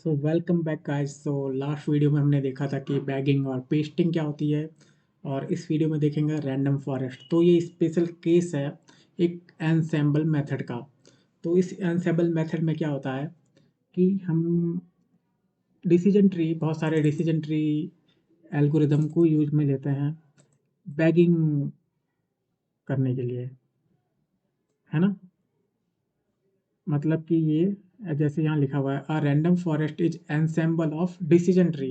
So welcome back guys. So last video में हमने देखा था कि बैगिंग और पेस्टिंग क्या होती है, और इस वीडियो में देखेंगे रैंडम फॉरेस्ट। तो ये स्पेशल केस है एक एनसेम्बल मेथड का। तो इस एनसेम्बल मेथड में क्या होता है कि हम डिसीजन ट्री, बहुत सारे डिसीजन ट्री एल्गोरिदम को यूज में लेते हैं बैगिंग करने के लिए, है ना। मतलब कि ये जैसे यहाँ लिखा हुआ है, a random forest is ensemble of decision tree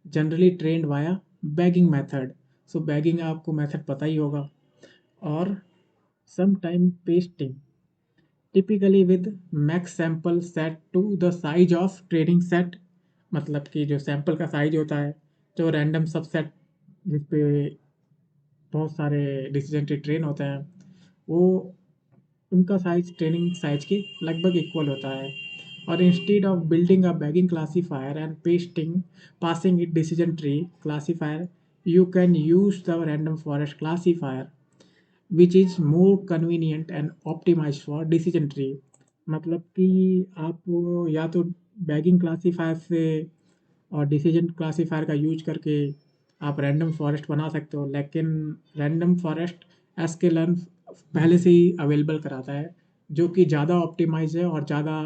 generally trained via bagging method. So bagging आपको मेथड पता ही होगा। और some time pasting typically with max sample set to the size of training set. मतलब कि जो सैम्पल का size होता है, जो रैंडम सबसेट जिसपे बहुत सारे डिसीजन ट्री ट्रेन होते हैं, वो उनका साइज ट्रेनिंग साइज के लगभग इक्वल होता है। और instead of building a bagging classifier and pasting passing it decision tree classifier, you can use the random forest classifier which is more convenient and optimized for decision tree। मतलब कि आप या तो बैगिंग क्लासीफायर से और decision classifier का use करके आप रैंडम फॉरेस्ट बना सकते हो, लेकिन रैंडम फॉरेस्ट एसकेलन पहले से ही अवेलेबल कराता है, जो कि ज़्यादा ऑप्टिमाइज है और ज़्यादा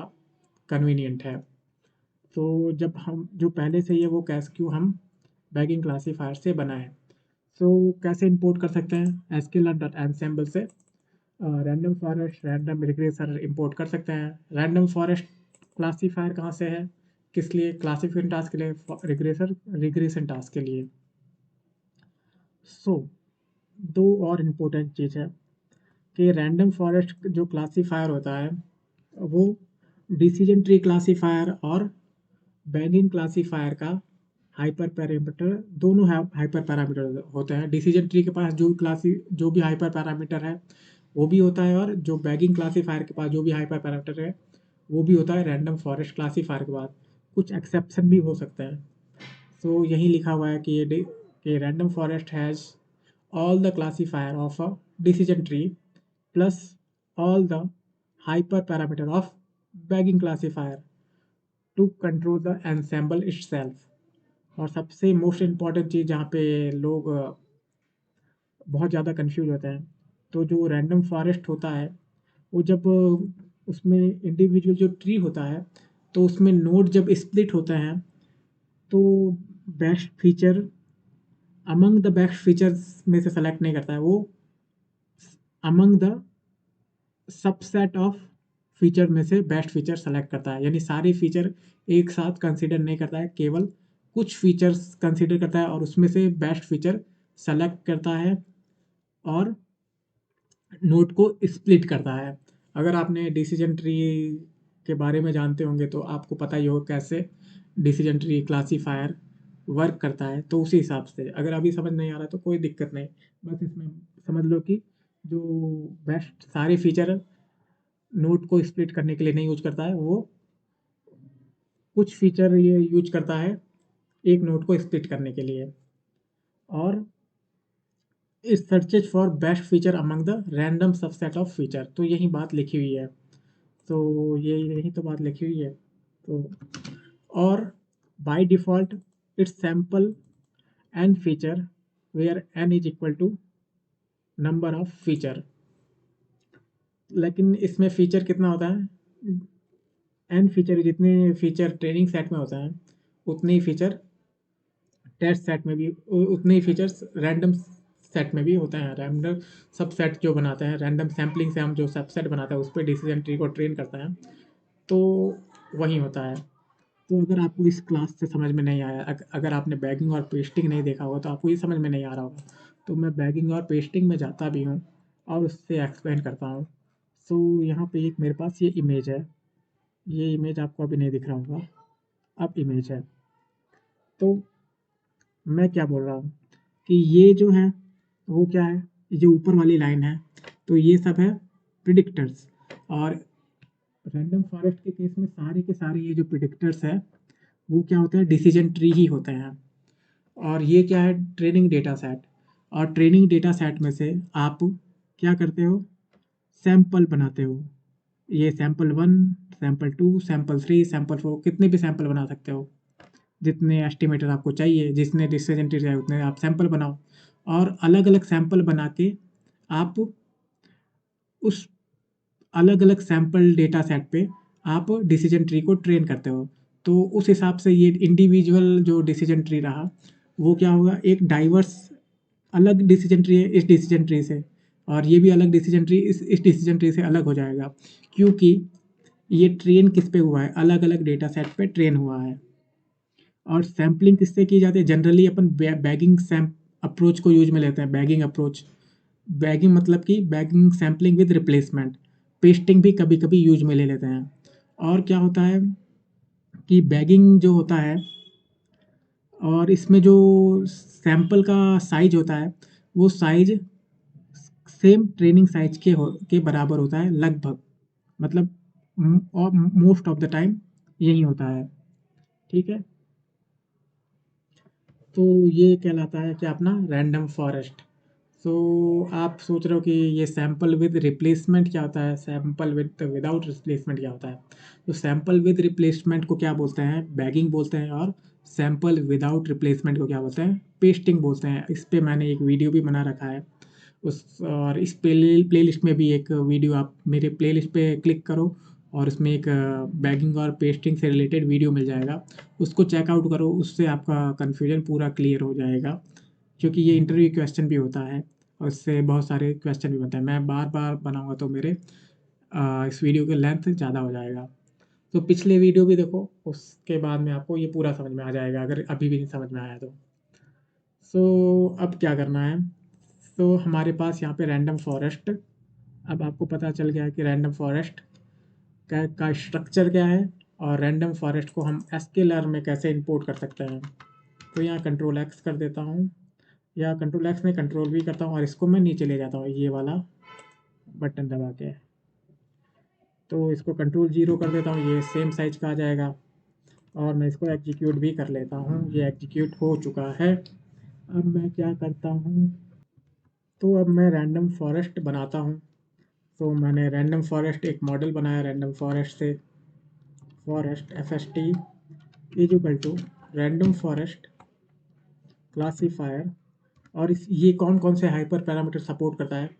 कन्वीनियंट है। तो जब हम जो पहले से ही है वो कैसे क्यों हम बैगिंग क्लासीफायर से बनाएं। सो कैसे इंपोर्ट कर सकते हैं एसकेलन डॉट एनसेम्बल से random forest random regressor import कर सकते हैं। रैंडम फॉरेस्ट क्लासीफायर कहाँ से है, किस लिए, क्लासिफिकेशन टास्क के लिए, रिग्रेसर रिग्रेशन टास्क के लिए। सो दो और इम्पोर्टेंट चीज़ है कि रैंडम फॉरेस्ट जो क्लासीफायर होता है वो डिसीजन ट्री क्लासीफायर और बैगिंग क्लासीफायर का हाइपर पैरामीटर, दोनों हाइपर पैरामीटर होते हैं। डिसीजन ट्री के पास जो भी हाइपर पैरामीटर है वो भी होता है, और जो बैगिंग क्लासीफायर के पास जो भी हाइपर पैरामीटर है वो भी होता है रैंडम फॉरेस्ट क्लासीफायर के बाद। कुछ एक्सेप्शन भी हो सकते हैं। सो यही लिखा हुआ है कि कि random forest has all the classifier of a decision tree plus all the hyperparameter of bagging classifier to control the ensemble itself। और सबसे मोस्ट इम्पॉर्टेंट चीज़ जहाँ पे लोग बहुत ज़्यादा कंफ्यूज होते हैं, तो जो रैंडम फॉरेस्ट होता है वो जब उसमें इंडिविजुअल जो ट्री होता है, तो उसमें नोड जब स्प्लिट होते हैं तो best feature among the best features में से सेलेक्ट नहीं करता है, वो among the subset of feature में से बेस्ट फीचर सेलेक्ट करता है। यानी सारे फीचर एक साथ कंसीडर नहीं करता है, केवल कुछ फीचर्स कंसीडर करता है और उसमें से बेस्ट फीचर सेलेक्ट करता है और नोट को स्प्लिट करता है। अगर आपने डिसीजन ट्री के बारे में जानते होंगे तो आपको पता ही होगा कैसे डिसीजन ट्री क्लासीफायर वर्क करता है। तो उसी हिसाब से अगर अभी समझ नहीं आ रहा तो कोई दिक्कत नहीं, बस इसमें समझ लो कि जो बेस्ट सारे फीचर नोट को स्प्लिट करने के लिए नहीं यूज करता है, वो कुछ फीचर ये यूज करता है एक नोट को स्प्लिट करने के लिए। और इस searches for best feature among the random subset of feature, तो यही बात लिखी हुई है। तो ये यही तो बात लिखी हुई है। तो और by default it's sample n feature where n is equal to number of feature. लेकिन इसमें फीचर कितना होता है, एन फीचर, जितने फीचर ट्रेनिंग सेट में होता है उतने ही फीचर टेस्ट सेट में भी, उतने ही फीचर्स रैंडम सेट में भी होते हैं। रैंडम सबसेट जो बनाते हैं, रैंडम सैम्पलिंग से हम जो सबसेट बनाते हैं उस पर डिसीजन ट्री को ट्रेन करते हैं, तो वही होता है। तो अगर आपको इस क्लास से समझ में नहीं आया, अगर आपने बैगिंग और पेस्टिंग नहीं देखा होगा तो आपको ये समझ में नहीं आ रहा होगा। तो मैं बैगिंग और पेस्टिंग में जाता भी हूँ और उससे एक्सप्लेन करता हूँ। सो यहाँ पे एक मेरे पास ये इमेज है, ये इमेज आपको अभी नहीं दिख रहा होगा, अब इमेज है। तो मैं क्या बोल रहा हूँ कि ये जो है वो क्या है, ये जो ऊपर वाली लाइन है तो ये सब है प्रिडिक्टर्स। और रैंडम फॉरेस्ट के केस में सारे के सारे ये जो प्रिडिक्टर्स है वो क्या होते हैं, डिसीजन ट्री ही होते हैं। और ये क्या है, ट्रेनिंग डेटा सेट। और ट्रेनिंग डेटा सेट में से आप क्या करते हो, सैंपल बनाते हो। ये सैंपल 1, सैंपल 2, सैंपल 3, सैंपल 4, कितने भी सैंपल बना सकते हो, जितने एस्टिमेटर आपको चाहिए, जितने डिसीजन ट्री चाहिए उतने आप सैंपल बनाओ, और अलग अलग सैंपल बना के आप उस अलग अलग सैंपल डेटा सेट पे आप डिसीजन ट्री को ट्रेन करते हो। तो उस हिसाब से ये इंडिविजुअल जो डिसीजन ट्री रहा वो क्या होगा, एक डाइवर्स अलग डिसीजन ट्री है इस डिसीजन ट्री से, और ये भी अलग डिसीजन ट्री इस डिसीजन ट्री से अलग हो जाएगा, क्योंकि ये ट्रेन किस पे हुआ है, अलग अलग डेटा सेट पे ट्रेन हुआ है। और सैम्पलिंग किससे की जाती है, जनरली अपन बैगिंग सैम अप्रोच को यूज में लेते हैं, बैगिंग अप्रोच। बैगिंग मतलब कि bagging sampling with replacement, pasting भी कभी कभी यूज में ले लेते हैं। और क्या होता है कि बैगिंग जो होता है, और इसमें जो सैंपल का साइज होता है वो साइज सेम ट्रेनिंग साइज के बराबर होता है लगभग, मतलब और मोस्ट ऑफ द टाइम यही होता है। ठीक है, तो ये कहलाता है कि अपना रैंडम फॉरेस्ट। सो आप सोच रहे हो कि ये सैंपल विद रिप्लेसमेंट क्या होता है, सैंपल विद विदाउट रिप्लेसमेंट क्या होता है। तो सैंपल विद रिप्लेसमेंट को क्या बोलते हैं, बैगिंग बोलते हैं, और सैंपल विदाउट रिप्लेसमेंट को क्या बोलते हैं, पेस्टिंग बोलते हैं। इस पे मैंने एक वीडियो भी बना रखा है, उस और इस प्लेलिस्ट में भी एक वीडियो, आप मेरे प्लेलिस्ट पे क्लिक करो और उसमें एक बैगिंग और पेस्टिंग से रिलेटेड वीडियो मिल जाएगा, उसको चेकआउट करो, उससे आपका कन्फ्यूजन पूरा क्लियर हो जाएगा। क्योंकि ये इंटरव्यू क्वेश्चन भी होता है और इससे बहुत सारे क्वेश्चन भी बनते हैं, मैं बार बार बनाऊंगा तो मेरे इस वीडियो की लेंथ ज़्यादा हो जाएगा। तो पिछले वीडियो भी देखो, उसके बाद में आपको ये पूरा समझ में आ जाएगा, अगर अभी भी नहीं समझ में आया तो। सो अब क्या करना है, तो हमारे पास यहाँ पे रैंडम फॉरेस्ट, अब आपको पता चल गया है कि रैंडम फॉरेस्ट का स्ट्रक्चर क्या है, और रैंडम फॉरेस्ट को हम एसकेलर में कैसे इंपोर्ट कर सकते हैं। तो यहाँ कंट्रोल एक्स कर देता हूँ, या कंट्रोल एक्स में कंट्रोल भी करता हूँ, और इसको मैं नीचे ले जाता हूँ ये वाला बटन दबा के। तो इसको कंट्रोल 0 कर देता हूँ, ये सेम साइज का आ जाएगा, और मैं इसको एग्जीक्यूट भी कर लेता हूँ, ये एग्जीक्यूट हो चुका है। अब मैं क्या करता हूँ, तो अब मैं रैंडम फॉरेस्ट बनाता हूँ। तो मैंने रैंडम फॉरेस्ट एक मॉडल बनाया रैंडम फॉरेस्ट से, forest F S T is equal to random forest classifier. और इस ये कौन कौन से हाइपर पैरामीटर सपोर्ट करता है,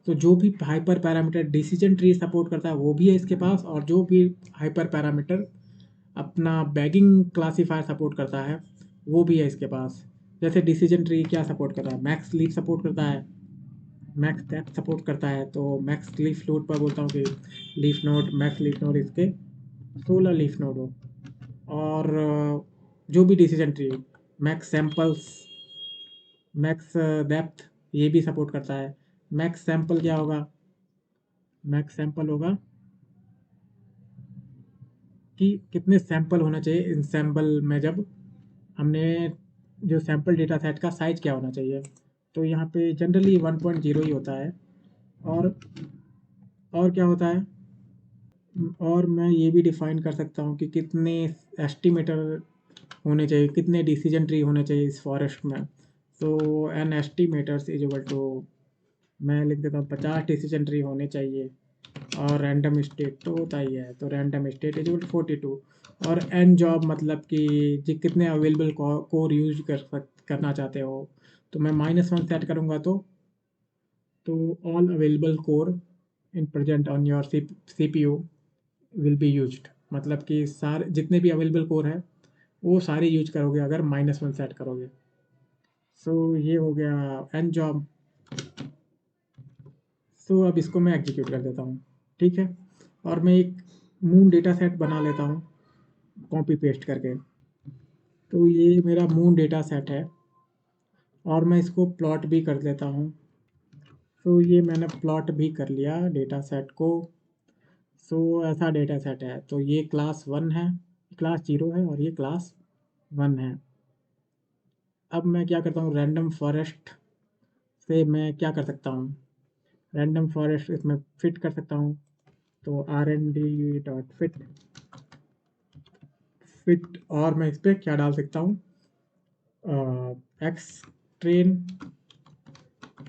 तो जो भी hyper parameter decision tree support करता है वो भी है इसके पास, और जो भी हाइपर पैरामीटर अपना बैगिंग क्लासीफायर सपोर्ट करता है वो भी है इसके पास। जैसे डिसीजन ट्री क्या सपोर्ट करता है, मैक्स लीफ सपोर्ट करता है, मैक्स डेप्थ सपोर्ट करता है, तो मैक्स लीफ नोड पर बोलता हूँ कि leaf node max leaf node इसके 16 लीफ नोड हो। और जो भी decision tree, max samples, max depth, ये भी सपोर्ट करता है। मैक्स सैंपल क्या होगा, मैक्स सैंपल होगा कि कितने सैंपल होना चाहिए इन सैंपल में, जब हमने जो सैंपल डेटा सेट का साइज क्या होना चाहिए। तो यहाँ पे जनरली 1.0 ही होता है। और और क्या होता है, और मैं ये भी डिफाइन कर सकता हूँ कि कितने एस्टिमेटर होने चाहिए, कितने डिसीजन ट्री होने चाहिए इस फॉरेस्ट में। तो n estimators is equal to, मैं लिख देता हूँ 50 डिसीजन ट्री होने चाहिए, और रैंडम स्टेट तो होता ही है, तो random state is equal to 42। और एन जॉब मतलब कि जी कितने अवेलेबल कोर यूज करना चाहते हो, तो मैं -1 सेट करूँगा, तो all available core in present on your C P U will be used, मतलब कि सारे जितने भी अवेलेबल कोर है वो सारे यूज करोगे अगर -1 सेट करोगे। सो ये हो गया एन जॉब। सो अब इसको मैं एग्जीक्यूट कर देता हूँ। ठीक है, और मैं एक मून डेटा सेट बना लेता हूँ कॉपी पेस्ट करके। तो ये मेरा मून डेटा सेट है, और मैं इसको प्लॉट भी कर देता हूँ। तो ये मैंने प्लॉट भी कर लिया डेटा सेट को। सो ऐसा डेटा सेट है, तो ये क्लास 1 है, क्लास 0 है, और ये क्लास 1 है। अब मैं क्या करता हूँ, रैंडम फॉरेस्ट से मैं क्या कर सकता हूँ, रैंडम फॉरेस्ट इसमें फिट कर सकता हूँ। तो rnd.fit फिट, और मैं इस पर क्या डाल सकता हूँ, एक्स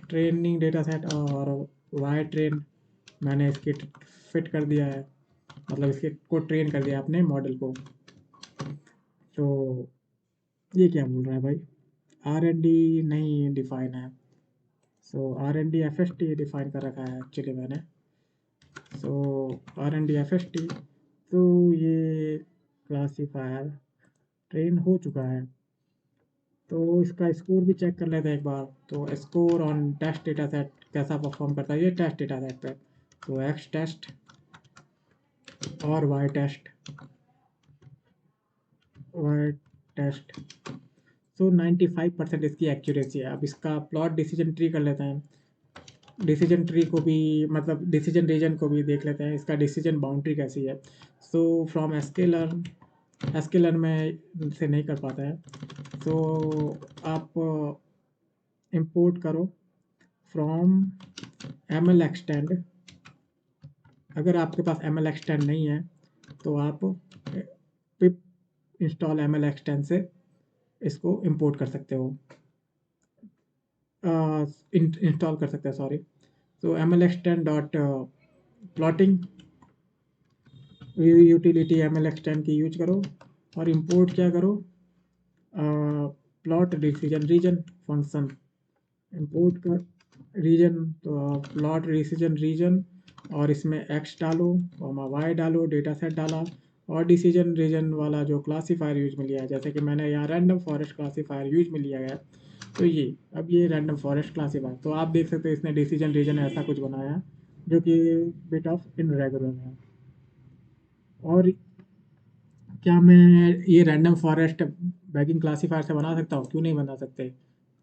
ट्रेनिंग डेटा सेट, और वाई ट्रेन मैंने इसके फिट कर दिया है। मतलब इसके को ट्रेन कर दिया आपने मॉडल को। तो ये क्या बोल रहा है भाई, R&D नहीं डिफाइन है। सो R&D FST डिफाइन कर रखा है एक्चुअली मैंने। सो R&D FST, तो ये क्लासीफायर ट्रेन हो चुका है। तो इसका स्कोर भी चेक कर लेते हैं एक बार। तो score on test data set कैसा परफॉर्म करता है ये टेस्ट डेटा सेट पे। तो एक्स टेस्ट और वाई टेस्ट। सो 95% इसकी एक्यूरेसी है। अब इसका प्लॉट डिसीजन ट्री कर लेते हैं। डिसीजन ट्री को भी मतलब डिसीजन रीजन को भी देख लेते हैं, इसका डिसीजन बाउंड्री कैसी है। सो फ्रॉम एसकेलर्न में से नहीं कर पाता है। सो आप इंपोर्ट करो फ्रॉम एमएल एक्सटेंड। अगर आपके पास एमएल एक्सटेंड नहीं है तो आप पिप इंस्टॉल एमएल एक्सटेंड से इसको इंपोर्ट कर सकते हो, इंस्टॉल कर सकते हैं सॉरी। तो ML extend dot plotting utility ML extend की यूज करो और इंपोर्ट क्या करो, plot decision region function import कर रीजन। तो प्लॉट डिसीजन रीजन और इसमें एक्स डालो और वाई डालो, डेटा सेट डाला और डिसीजन रीजन वाला जो क्लासीफायर यूज में लिया है, जैसे कि मैंने यहाँ रैंडम फॉरेस्ट क्लासीफायर यूज में लिया है। तो ये अब ये रैंडम फॉरेस्ट क्लासीफायर, तो आप देख सकते हो इसने डिसीजन रीजन ऐसा कुछ बनाया जो कि बिट ऑफ इनरेगुलर है। और क्या मैं ये रैंडम फॉरेस्ट बैगिंग क्लासीफायर से बना सकता हूँ? क्यों नहीं बना सकते।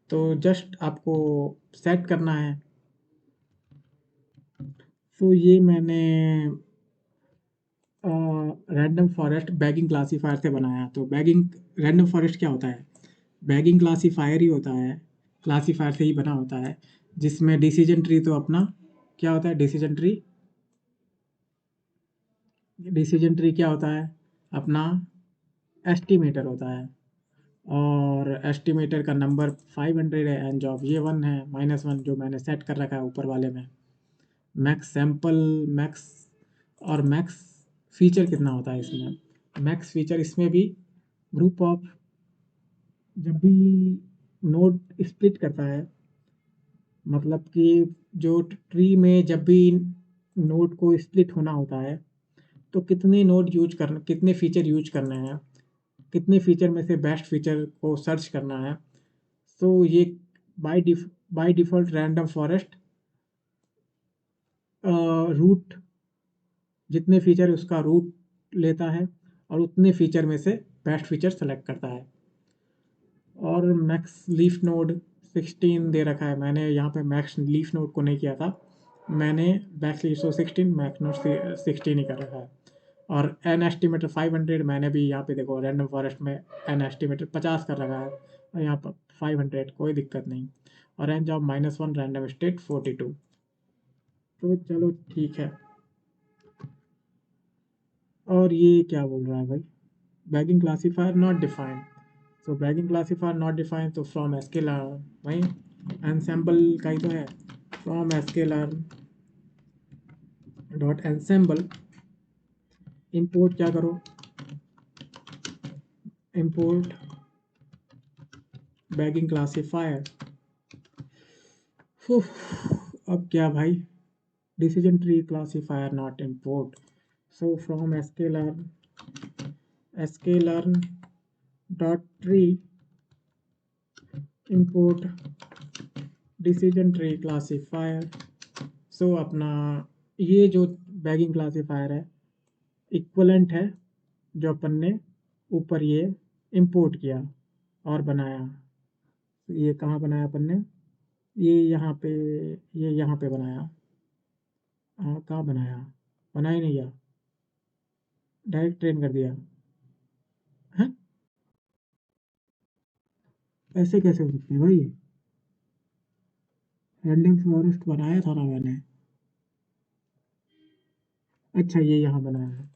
तो जस्ट आपको सेट करना है। तो ये मैंने रैंडम फॉरेस्ट बैगिंग क्लासीफायर से बनाया। तो बैगिंग रैंडम फॉरेस्ट क्या होता है, बैगिंग क्लासीफायर ही होता है, क्लासीफायर से ही बना होता है, जिसमें डिसीजन ट्री तो अपना क्या होता है, डिसीजन ट्री क्या होता है अपना एस्टिमेटर होता है। और एस्टिमेटर का नंबर 500 है एंड जॉब ये 1 है, -1 जो मैंने सेट कर रखा है ऊपर वाले में। मैक्स सैंपल मैक्स और मैक्स फीचर कितना होता है इसमें, मैक्स फीचर इसमें भी ग्रुप ऑफ, जब भी नोड स्प्लिट करता है, मतलब कि जो ट्री में जब भी नोड को स्प्लिट होना होता है तो कितने नोड यूज करना, कितने फीचर यूज करने हैं, कितने फीचर में से बेस्ट फीचर को सर्च करना है। तो ये by default random forest root, जितने फीचर उसका रूट लेता है और उतने फीचर में से बेस्ट फीचर सेलेक्ट करता है। और मैक्स लीफ नोड 16 दे रखा है, मैंने यहाँ पे मैक्स लीफ नोड को नहीं किया था, मैंने मैक्स लीफ 16 मैक्स नोड 16 ही कर रखा है। और एन एस्टिमेटर 500 मैंने भी यहाँ पे देखो रैंडम फॉरेस्ट में एन एस्टिमेटर 50 कर रखा है और यहाँ पर 500 कोई दिक्कत नहीं। और रेंज ऑफ -1 रैंडम स्टेट 42। तो चलो ठीक है। और ये क्या बोल रहा है भाई, bagging classifier not defined. So bagging classifier not defined, तो फ्रॉम एसकेलर्न भाई एनसेम्बल का ही तो है। फ्रॉम एसकेलर्न डॉट एनसेम्बल इंपोर्ट क्या करो, इंपोर्ट बैगिंग क्लासीफायर। अब क्या भाई, decision tree classifier not import. So from sklearn dot tree import decision tree classifier। so अपना ये जो बैगिंग क्लासीफायर है इक्वलेंट है जो अपन ने ऊपर ये इंपोर्ट किया और बनाया। ये कहाँ बनाया अपन ने, ये यहाँ पे, ये यहाँ पे बनाया। हाँ कहाँ बनाया, बना ही नहीं गया, डायरेक्ट ट्रेन कर दिया है। ऐसे कैसे हो सकते हैं भाई, रैंडम फॉरेस्ट बनाया था ना मैंने। अच्छा ये यहाँ बनाया है।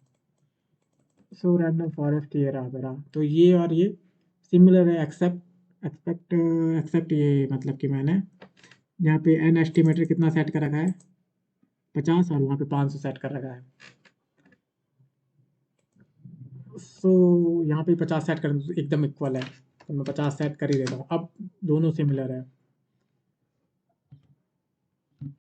सो रैंडम फॉरेस्ट ये रहा मेरा, तो ये और ये सिमिलर है एक्सेप्ट ये मतलब कि मैंने यहाँ पे एन एस्टिमेटर कितना सेट कर रखा है 50 और वहाँ पे 500 सेट कर रखा है। सो यहाँ पे 50 सेट कर एकदम इक्वल है, तो मैं 50 सेट कर ही देता हूँ। अब दोनों सिमिलर है,